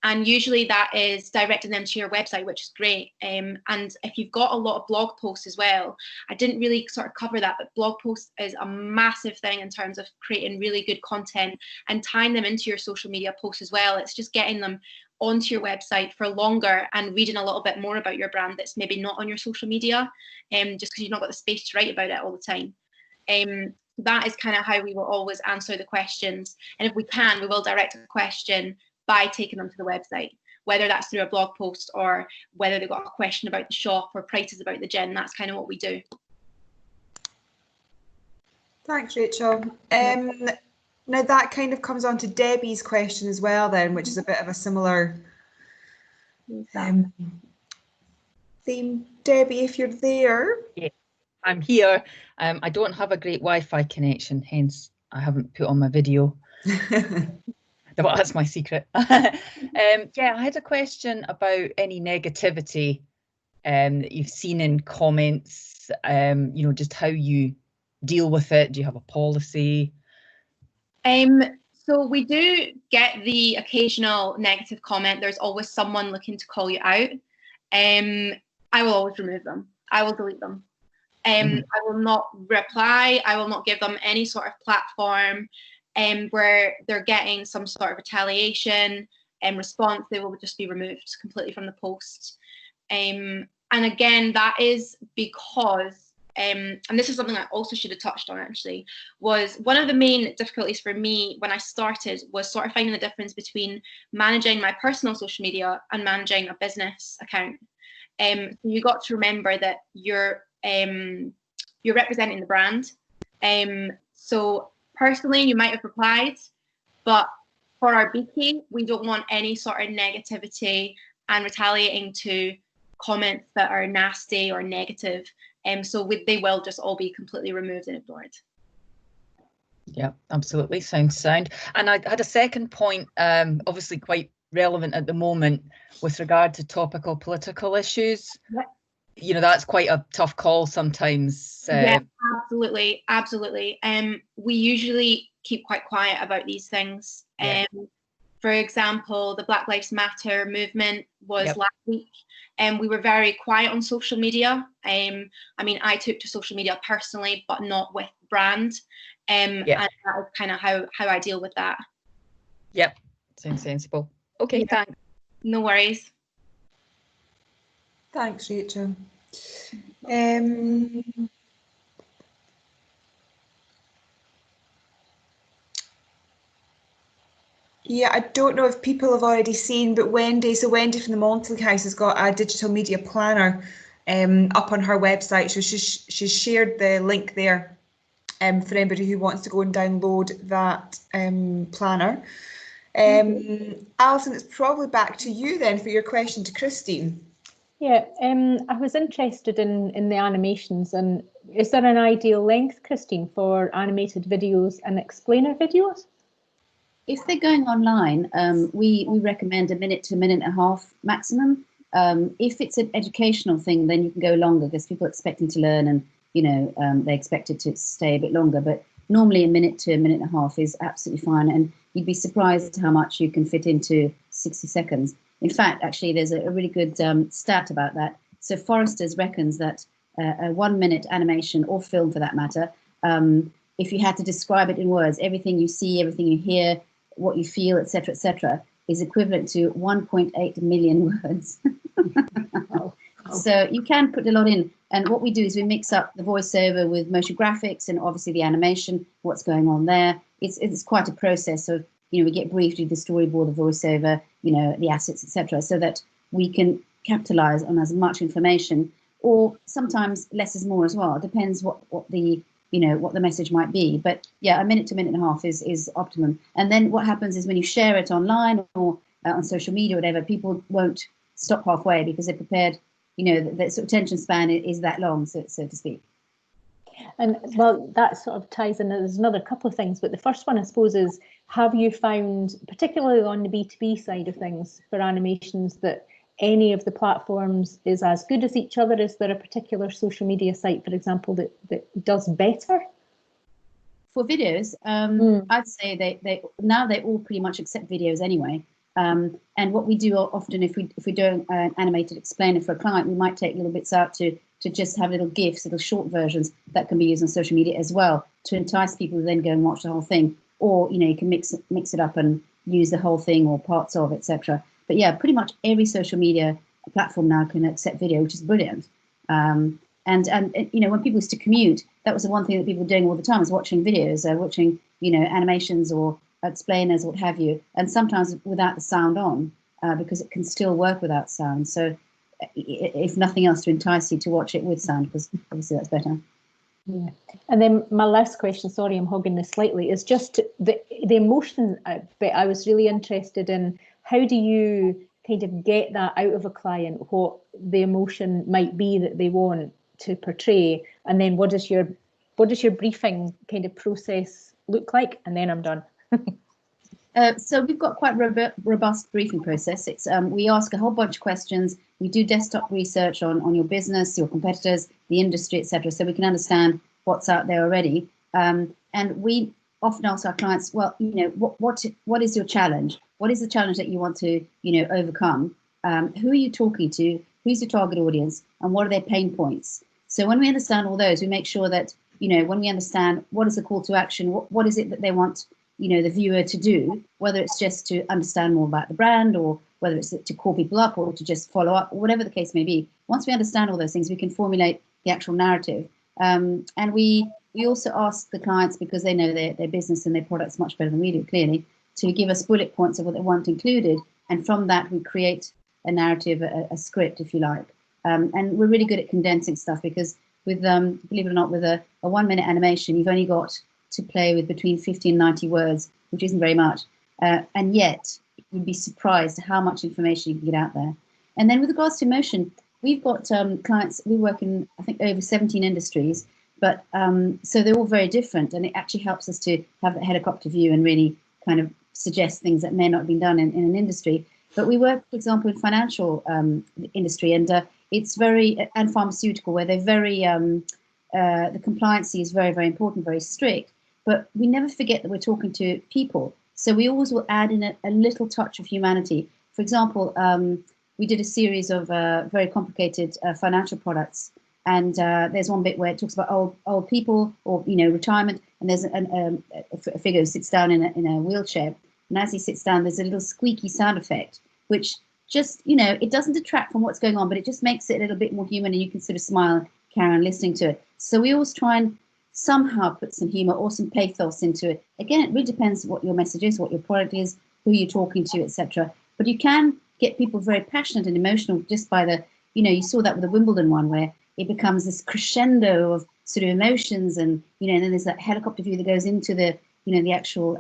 And usually that is directing them to your website, which is great. And if you've got a lot of blog posts as well, I didn't really sort of cover that, but blog posts is a massive thing in terms of creating really good content and tying them into your social media posts as well. It's just getting them onto your website for longer and reading a little bit more about your brand that's maybe not on your social media, just because you've not got the space to write about it all the time. That is kind of how we will always answer the questions. And if we can, we will direct a question by taking them to the website, whether that's through a blog post or whether they've got a question about the shop or prices about the gin. That's kind of what we do. Thanks, Rachel. Now that kind of comes on to Debbie's question as well then, which is a bit of a similar theme. Debbie, if you're there. Yeah, I'm here. I don't have a great Wi-Fi connection, hence I haven't put on my video. Well, that's my secret. Yeah, I had a question about any negativity that you've seen in comments, you know, just how you deal with it. Do you have a policy? So we do get the occasional negative comment. There's always someone looking to call you out. I will always remove them. I will delete them. I will not reply. I will not give them any sort of platform where they're getting some sort of retaliation and response. They will just be removed completely from the post. And again, that is because and this is something I also should have touched on actually, was one of the main difficulties for me when I started was sort of finding the difference between managing my personal social media and managing a business account. So you got to remember that you're representing the brand. So personally, you might have replied, but for our Beaky, we don't want any sort of negativity and retaliating to comments that are nasty or negative. So they will just all be completely removed and ignored. Yeah, absolutely. Sounds sound. And I had a second point, obviously quite relevant at the moment with regard to topical political issues. Yep. You know, that's quite a tough call sometimes. Yeah, absolutely. Absolutely. We usually keep quite quiet about these things. Yeah. For example, the Black Lives Matter movement was Yep. last week, and we were very quiet on social media. I mean, I took to social media personally, but not with brand. And that is kind of how I deal with that. Yep, sounds sensible. Okay, Yeah. thanks. No worries. Thanks, Rachel. Yeah, I don't know if people have already seen, but Wendy from the Monthly House has got a digital media planner up on her website. So she's shared the link there for anybody who wants to go and download that planner. Alison, it's probably back to you then for your question to Christine. Yeah, I was interested in the animations, and is there an ideal length, Christine, for animated videos and explainer videos? If they're going online, we recommend a minute to a minute and a half maximum. If it's an educational thing, then you can go longer because people are expecting to learn and, you know, they expect it to stay a bit longer. But normally a minute to a minute and a half is absolutely fine. And you'd be surprised how much you can fit into 60 seconds. In fact, actually, there's a really good stat about that. So Forrester's reckons that a 1 minute animation or film for that matter, if you had to describe it in words, everything you see, everything you hear, what you feel, etc., is equivalent to 1.8 million words. So you can put a lot in. And what we do is we mix up the voiceover with motion graphics and obviously the animation, what's going on there. It's quite a process of, you know, we get briefed with the storyboard, the voiceover, you know, the assets, etc., so that we can capitalize on as much information, or sometimes less is more as well. It depends what the, you know, what the message might be. But yeah, a minute to a minute and a half is optimum. And then what happens is when you share it online or on social media or whatever, people won't stop halfway because they're prepared, you know, the sort of attention span is that long, so to speak. And well, that sort of ties in, there's another couple of things, but the first one I suppose is, have you found, particularly on the B2B side of things for animations, that any of the platforms is as good as each other? Is there a particular social media site, for example, that does better? For videos, I'd say they all pretty much accept videos anyway. And what we do often, if we do an animated explainer for a client, we might take little bits out to just have little GIFs, little short versions that can be used on social media as well to entice people to then go and watch the whole thing. Or, you know, you can mix it up and use the whole thing or parts of, etc. But yeah, pretty much every social media platform now can accept video, which is brilliant. And you know, when people used to commute, that was the one thing that people were doing all the time, was watching videos, watching, you know, animations or explainers, what have you, and sometimes without the sound on, because it can still work without sound. So if nothing else, to entice you to watch it with sound, because obviously that's better. Yeah. And then my last question, sorry, I'm hogging this slightly, is just the emotion bit. I was really interested in, how do you kind of get that out of a client, what the emotion might be that they want to portray, and then what does your briefing kind of process look like? And then I'm done. So we've got quite robust briefing process. It's we ask a whole bunch of questions. We do desktop research on your business, your competitors, the industry, etc., so we can understand what's out there already. And we often ask our clients, well, you know, what is your challenge? What is the challenge that you want to, you know, overcome? Who are you talking to? Who's your target audience? And what are their pain points? So when we understand all those, we make sure that, you know, when we understand what is the call to action, what is it that they want, you know, the viewer to do, whether it's just to understand more about the brand, or whether it's to call people up, or to just follow up, whatever the case may be. Once we understand all those things, we can formulate the actual narrative. And we also ask the clients, because they know their business and their products much better than we do, clearly, to give us bullet points of what they want included. And from that, we create a narrative, a script, if you like. And we're really good at condensing stuff, because with, believe it or not, with a 1 minute animation, you've only got to play with between 50 and 90 words, which isn't very much. And yet, you'd be surprised how much information you can get out there. And then with regards to emotion, we've got clients, we work in, I think, over 17 industries, but so they're all very different, and it actually helps us to have that helicopter view and really kind of suggest things that may not have been done in an industry. But we work, for example, in financial industry, and it's very, and pharmaceutical, where they're very, the compliancy is very, very important, very strict. But we never forget that we're talking to people. So we always will add in a little touch of humanity. For example, we did a series of very complicated financial products. And there's one bit where it talks about old people, or, you know, retirement. And there's a figure who sits down in a wheelchair. And as he sits down, there's a little squeaky sound effect, which just, you know, it doesn't detract from what's going on, but it just makes it a little bit more human, and you can sort of smile and carry on listening to it. So we always try and somehow put some humor or some pathos into it. Again, it really depends what your message is, what your product is, who you're talking to, etc. But you can get people very passionate and emotional just by the, you know, you saw that with the Wimbledon one, where it becomes this crescendo of sort of emotions, and, you know, and then there's that helicopter view that goes into the, you know, the actual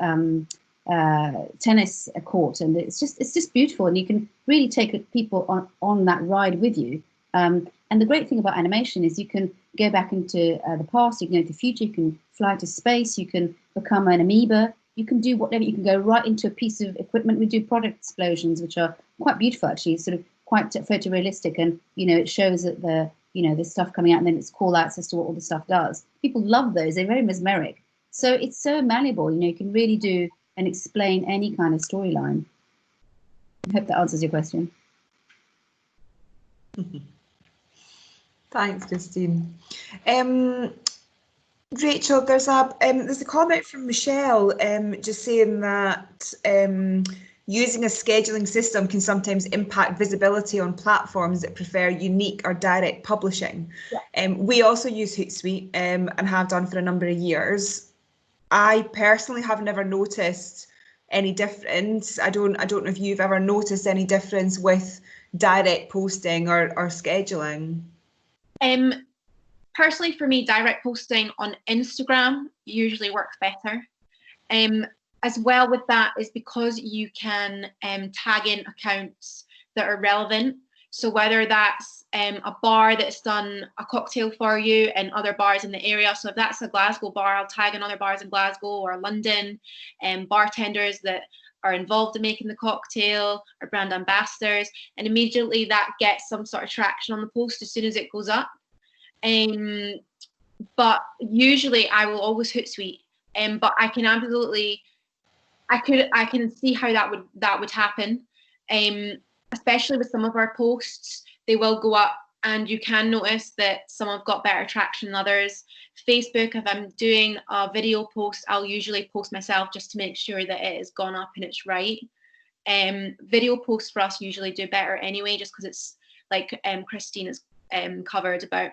tennis court, and it's just beautiful, and you can really take people on that ride with you. And the great thing about animation is you can go back into the past, you can go into the future, you can fly to space, you can become an amoeba, you can do whatever, you can go right into a piece of equipment. We do product explosions, which are quite beautiful, actually, sort of quite photorealistic, and, you know, it shows that the, you know, there's stuff coming out, and then it's call outs as to what all the stuff does. People love those, they're very mesmeric. So it's so malleable, you know, you can really do and explain any kind of storyline. I hope that answers your question. Thanks, Christine. Rachel, there's a comment from Michelle just saying that using a scheduling system can sometimes impact visibility on platforms that prefer unique or direct publishing. Yeah. We also use Hootsuite and have done for a number of years. I personally have never noticed any difference. I don't know if you've ever noticed any difference with direct posting or scheduling. Personally, for me, direct posting on Instagram usually works better. As well with that is because you can tag in accounts that are relevant. So whether that's a bar that's done a cocktail for you and other bars in the area. So if that's a Glasgow bar, I'll tag in other bars in Glasgow or London, bartenders that are involved in making the cocktail, or brand ambassadors, and immediately that gets some sort of traction on the post as soon as it goes up. But usually I will always Hootsuite, but I can absolutely, I can see how that would happen, especially with some of our posts. They will go up, and you can notice that some have got better traction than others. Facebook, if I'm doing a video post, I'll usually post myself just to make sure that it has gone up and it's right. Video posts for us usually do better anyway, just because it's like Christine has covered about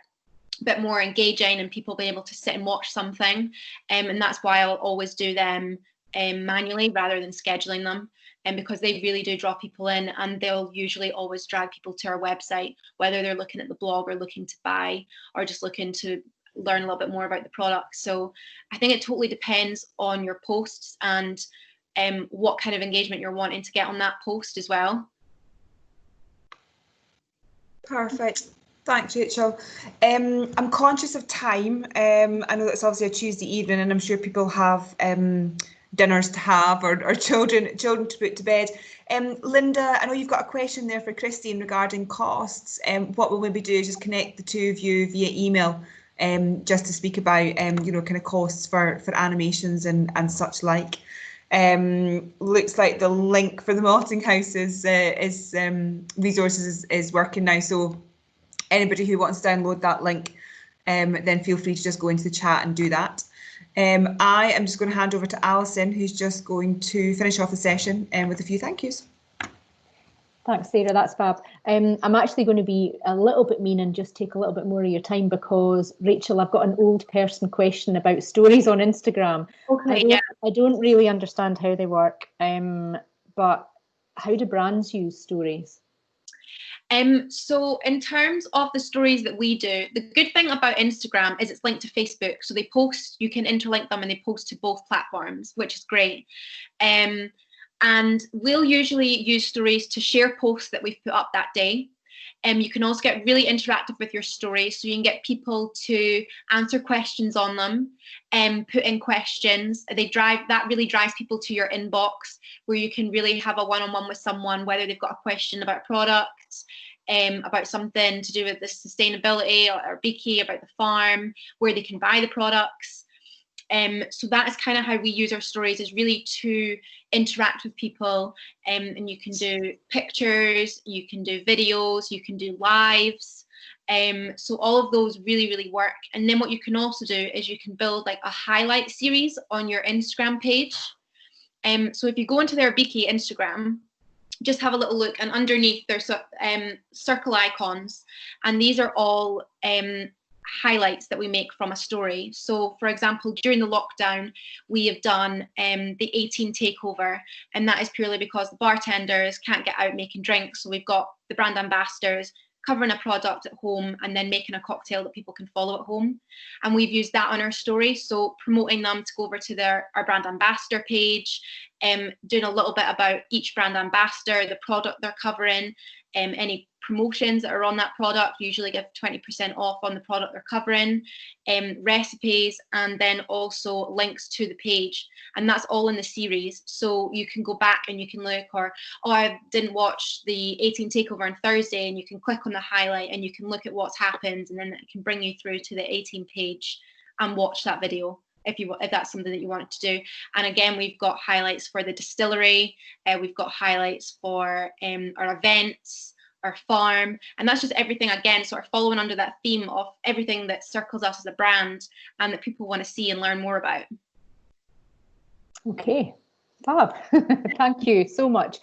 a bit more engaging and people being able to sit and watch something, and that's why I'll always do them manually rather than scheduling them, and because they really do draw people in, and they'll usually always drag people to our website, whether they're looking at the blog or looking to buy or just looking to learn a little bit more about the product. So I think it totally depends on your posts and what kind of engagement you're wanting to get on that post as well. Perfect. Thanks, Rachel. I'm conscious of time. I know that's obviously a Tuesday evening, and I'm sure people have dinners to have or children to put to bed. Linda, I know you've got a question there for Christine regarding costs. What we'll maybe do is just connect the two of you via email, just to speak about kind of costs for animations and such like. Looks like the link for the Malting House resources is working now, so anybody who wants to download that link, then feel free to just go into the chat and do that. I am just going to hand over to Alison, who's just going to finish off the session with a few thank yous. Thanks, Sarah, that's fab. I'm actually going to be a little bit mean and just take a little bit more of your time because, Rachel, I've got an old person question about stories on Instagram. Okay, I don't really understand how they work, but how do brands use stories? So in terms of the stories that we do, the good thing about Instagram is it's linked to Facebook. So they post, you can interlink them and they post to both platforms, which is great. And we'll usually use stories to share posts that we've put up that day. You can also get really interactive with your stories, so you can get people to answer questions on them and put in questions. That really drives people to your inbox, where you can really have a one-on-one with someone, whether they've got a question about products, about something to do with the sustainability or beaky, about the farm, where they can buy the products. So that is kind of how we use our stories, is really to interact with people, and you can do pictures, you can do videos, you can do lives. So all of those really work. And then what you can also do is you can build like a highlight series on your Instagram page. So if you go into their Beaky Instagram, just have a little look, and underneath there's circle icons, and these are all highlights that we make from a story. So for example, during the lockdown, we have done the 18 takeover, and that is purely because the bartenders can't get out making drinks. So we've got the brand ambassadors covering a product at home and then making a cocktail that people can follow at home. And we've used that on our story. So promoting them to go over to our brand ambassador page, doing a little bit about each brand ambassador, the product they're covering, any promotions that are on that product, usually give 20% off on the product they're covering, recipes, and then also links to the page. And that's all in the series. So you can go back and you can look, or, oh, I didn't watch the 18 takeover on Thursday, and you can click on the highlight and you can look at what's happened, and then it can bring you through to the 18 page and watch that video if that's something that you wanted to do. And again, we've got highlights for the distillery, we've got highlights for our events, our farm, and that's just everything, again, sort of following under that theme of everything that circles us as a brand and that people want to see and learn more about. Okay, fab. Thank you so much.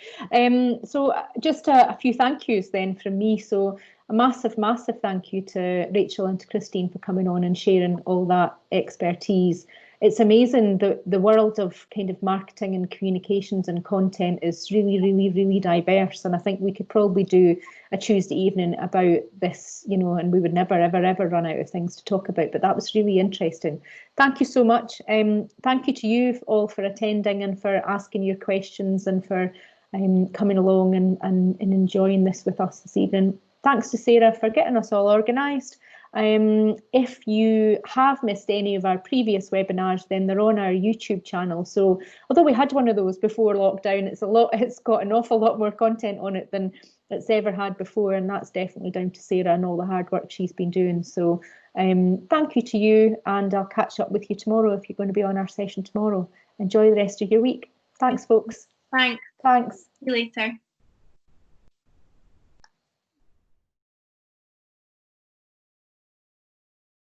So just a few thank yous then from me. So a massive thank you to Rachel and to Christine for coming on and sharing all that expertise. It's amazing that the world of kind of marketing and communications and content is really diverse, and I think we could probably do a Tuesday evening about this, and we would never ever run out of things to talk about, but that was really interesting. Thank you so much. Thank you to you all for attending and for asking your questions and for coming along and enjoying this with us this evening. Thanks to Sarah for getting us all organised. If you have missed any of our previous webinars, then they're on our YouTube channel. So although we had one of those before lockdown, it's got an awful lot more content on it than it's ever had before, and that's definitely down to Sarah and all the hard work she's been doing. So thank you to you, and I'll catch up with you tomorrow if you're going to be on our session tomorrow. Enjoy the rest of your week. Thanks, folks. Thanks. See you later.